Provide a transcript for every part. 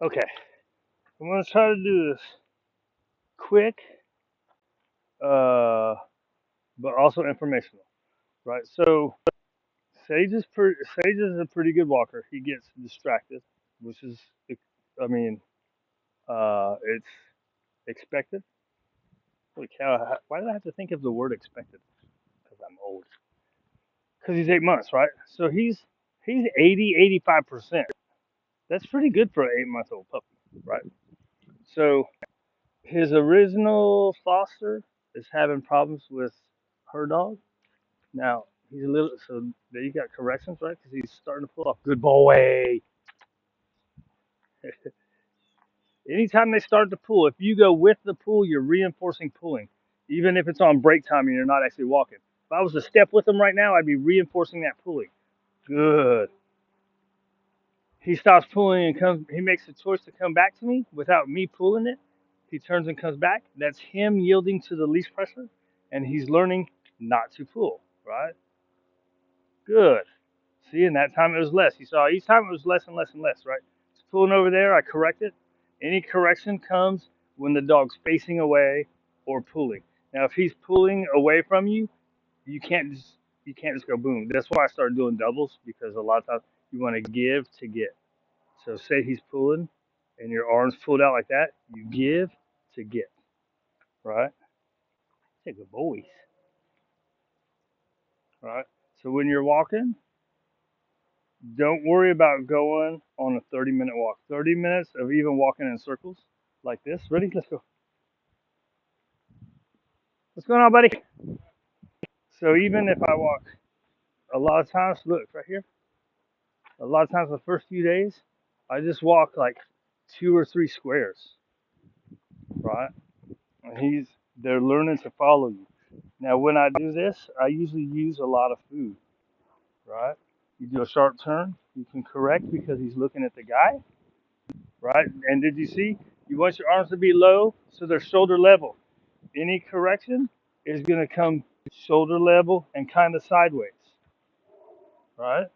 Okay, I'm gonna try to do this quick, uh, but also informational, right? So Sage is a pretty good walker. He gets distracted, which is, I mean, it's expected. Holy cow! Why did I have to think of the word expected? Because I'm old. Because he's 8 months, right? So he's 85%. That's pretty good for an 8-month-old puppy, right? So his original foster is having problems with her dog. Now he's a little, so there you got corrections, right? Because he's starting to pull off. Good boy. Anytime they start to pull, if you go with the pull, you're reinforcing pulling, even if it's on break time and you're not actually walking. If I was to step with him right now, I'd be reinforcing that pulling. Good. He stops pulling and comes. He makes the choice to come back to me without me pulling it. He turns and comes back. That's him yielding to the leash pressure, and he's learning not to pull. Right? Good. See, and that time it was less. You saw each time it was less and less and less. Right? It's pulling over there. I correct it. Any correction comes when the dog's facing away or pulling. Now, if he's pulling away from you, you can't just you can't just go boom. That's why I started doing doubles because a lot of times you want to give to get. So say he's pulling and your arms pulled out like that, you give to get, right? Take a boys, right? So when you're walking, don't worry about going on a 30-minute walk. 30 minutes of even walking in circles like this. Ready? Let's go. What's going on, buddy? So even if I walk a lot of times, look right here, a lot of times the first few days, I just walk like 2 or 3 squares, right? And they're learning to follow you. Now, when I do this, I usually use a lot of food, right? You do a sharp turn, you can correct because he's looking at the guy, right? And did you see? You want your arms to be low so they're shoulder level. Any correction is going to come shoulder level and kind of sideways, right?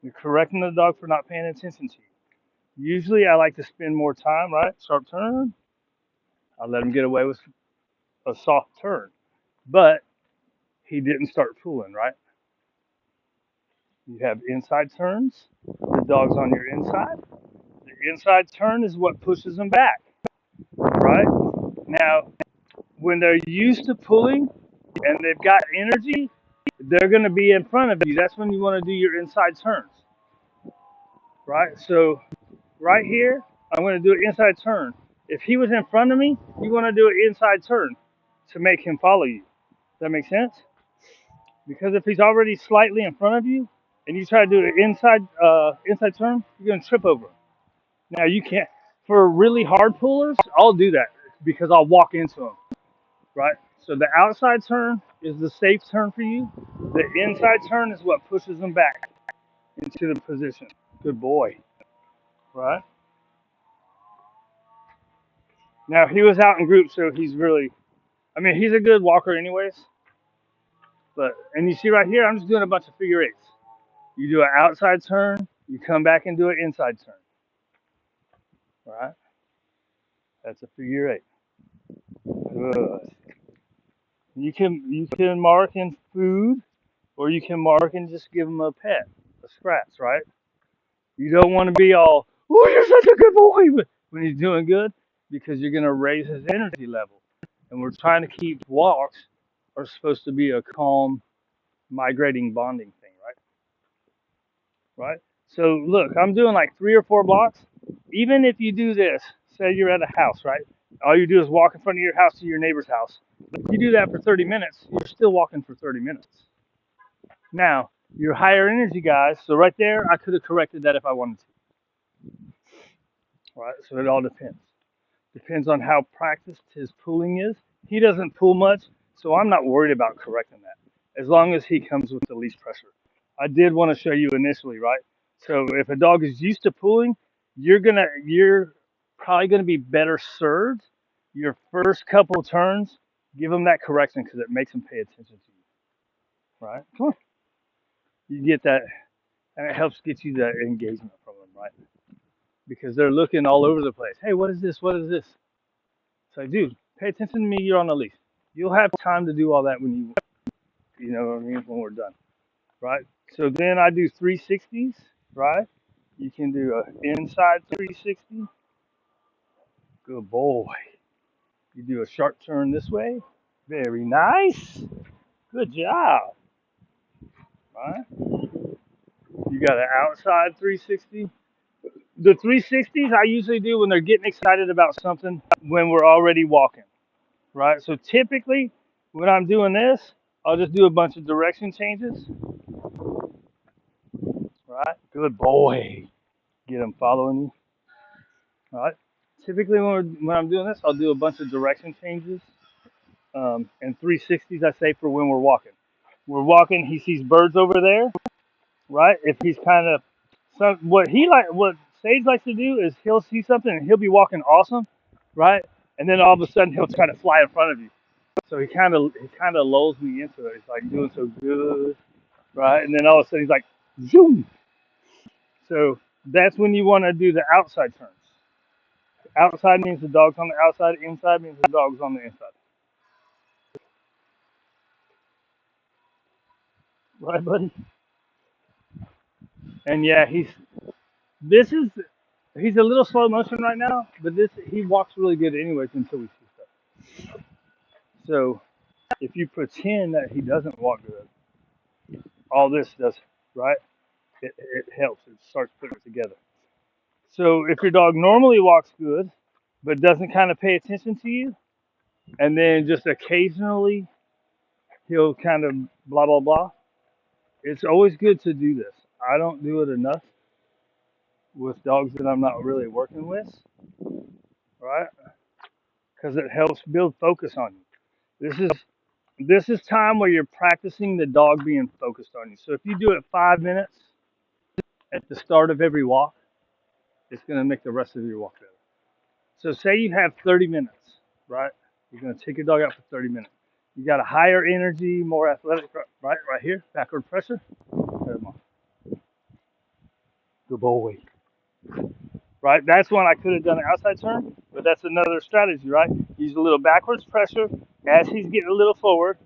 You're correcting the dog for not paying attention to you. Usually, I like to spend more time, right? Sharp turn. I let him get away with a soft turn, but he didn't start fooling, right? You have inside turns. The dog's on your inside. The inside turn is what pushes them back, right? Now, when they're used to pulling and they've got energy, they're going to be in front of you. That's when you want to do your inside turns, right? So, right here, I'm going to do an inside turn. If he was in front of me, you want to do an inside turn to make him follow you. Does that make sense? Because if he's already slightly in front of you and you try to do an inside turn, you're going to trip over him. Now you can't. For really hard pullers, I'll do that because I'll walk into them, right? So the outside turn is the safe turn for you. The inside turn is what pushes them back into the position. Good boy, right? Now he was out in group, so he's really. I mean, he's a good walker, anyways. But and you see right here, I'm just doing a bunch of figure eights. You do an outside turn, you come back and do an inside turn, right? That's a figure eight. Good. You can mark in food, or you can mark and just give them a pet, a scratch, right? You don't want to be all, oh, you're such a good boy when he's doing good, because you're going to raise his energy level. And we're trying to keep walks are supposed to be a calm, migrating bonding thing, right? Right? So look, I'm doing like 3 or 4 blocks. Even if you do this, say you're at a house, right? All you do is walk in front of your house to your neighbor's house. If you do that for 30 minutes, you're still walking for 30 minutes. Now, you're higher energy guys, so right there, I could have corrected that if I wanted to. Right? So it all depends. Depends on how practiced his pulling is. He doesn't pull much, so I'm not worried about correcting that, as long as he comes with the least pressure. I did want to show you initially, right? So if a dog is used to pulling, you're probably gonna be better served. Your first couple turns, give them that correction because it makes them pay attention to you, right? Come on, you get that, and it helps get you that engagement from them, right? because they're looking all over the place. Hey, what is this? What is this? It's like, dude, pay attention to me. You're on a leash. You'll have time to do all that when you know what I mean, when we're done, right? So then I do 360s, right? You can do a inside 360. Good boy. You do a sharp turn this way. Very nice. Good job. Right? You got an outside 360. The 360s I usually do when they're getting excited about something when we're already walking. Right? So typically when I'm doing this, I'll just do a bunch of direction changes. Right? Good boy. Get them following you. Right? Typically when I'm doing this, I'll do a bunch of direction changes. And 360s I say for when we're walking. We're walking, he sees birds over there, right? If he's kind of what Sage likes to do is he'll see something and he'll be walking awesome, right? And then all of a sudden he'll try to fly in front of you. So he kind of lulls me into it. It's like doing so good, right? And then all of a sudden he's like, zoom. So that's when you want to do the outside turns. Outside means the dog's on the outside. Inside means the dog's on the inside. Right, buddy? And yeah, this is he's a little slow motion right now, but he walks really good anyways until we see stuff. So if you pretend that he doesn't walk good, all this does, right? It helps. It starts putting it together. So if your dog normally walks good, but doesn't kind of pay attention to you, and then just occasionally he'll kind of blah blah blah, it's always good to do this. I don't do it enough with dogs that I'm not really working with, right? Because it helps build focus on you. This is time where you're practicing the dog being focused on you. So if you do it 5 minutes at the start of every walk, it's going to make the rest of your walk better. So say you have 30 minutes, right? You're going to take your dog out for 30 minutes. You got a higher energy, more athletic, right here, backward pressure. Come on. Good boy. Right? That's when I could have done an outside turn, but that's another strategy, right? Use a little backwards pressure as he's getting a little forward,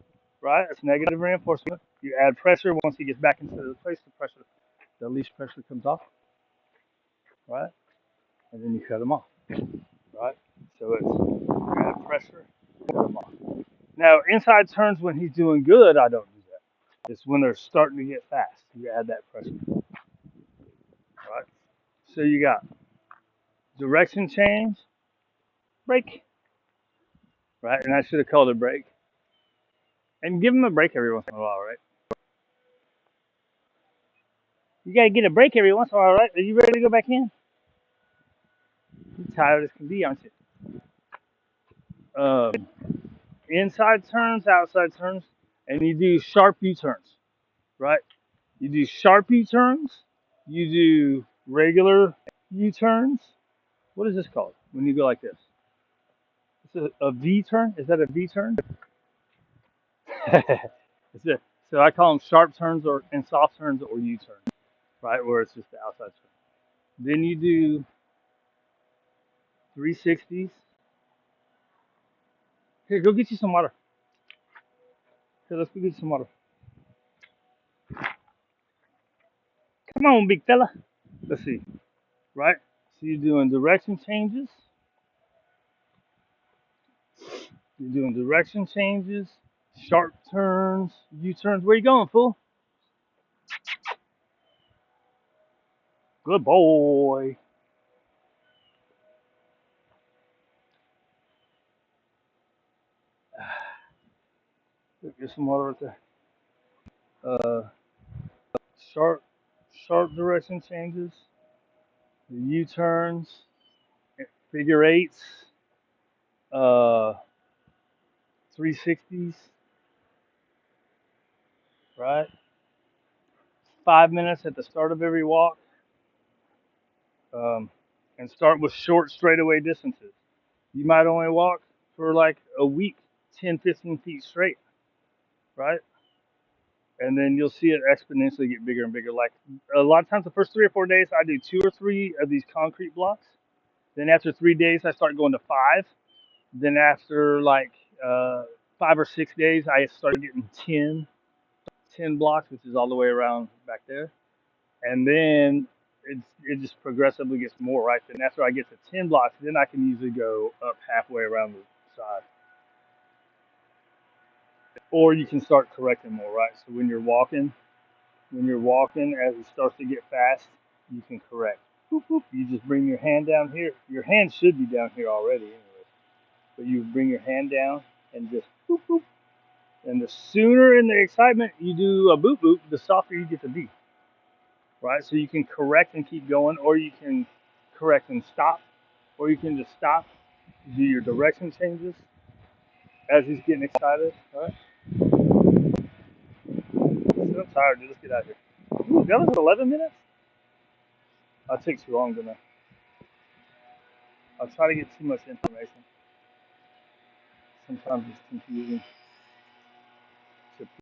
right? That's negative reinforcement. You add pressure once he gets back into the place, the leash pressure comes off, right? And then you cut him off, right? So it's add pressure, cut him off. Now, inside turns when he's doing good, I don't do that. It's when they're starting to get fast. You add that pressure, right? So you got direction change, break, right? And I should have called it break. And give him a break every once in a while, right? You gotta get a break every once in a while, right? Are you ready to go back in? You're tired as can be, aren't you? Inside turns, outside turns, and you do sharp U-turns, right? You do sharp U-turns. You do regular U-turns. What is this called when you go like this? It's a V-turn. Is that a V-turn? So I call them sharp turns and soft turns or U-turns, right? Where it's just the outside turn. Then you do 360s. Here, go get you some water. Here, let's go get you some water. Come on, big fella. Let's see, right? So you're doing direction changes. You're doing direction changes, sharp turns, U-turns. Where you going, fool? Good boy. Get some water right there. Uh, sharp, sharp direction changes, U-turns, figure eights, uh, 360s, right? 5 minutes at the start of every walk, um, and start with short straightaway distances. You might only walk for like a week, 10, 15 feet straight, right? and then you'll see it exponentially get bigger and bigger. Like a lot of times, the first 3 or 4 days, I do 2 or 3 of these concrete blocks. Then after 3 days, I start going to 5. Then after like uh, 5 or 6 days, I started getting 10 blocks, which is all the way around back there. And then it just progressively gets more, right? Then after I get to 10 blocks, then I can usually go up halfway around the side. Or you can start correcting more, right? So when you're walking, as it starts to get fast, you can correct. Boop, boop. You just bring your hand down here. Your hand should be down here already, anyway. But you bring your hand down and just boop, boop. And the sooner in the excitement you do a boop boop, the softer you get to be, right? So you can correct and keep going, or you can correct and stop, or you can just stop, do your direction changes as he's getting excited. All right. I'm tired, dude. Let's get out of here. Ooh, that was 11 minutes? I take too long, didn't I? I'll try to get too much information. Sometimes it's confusing.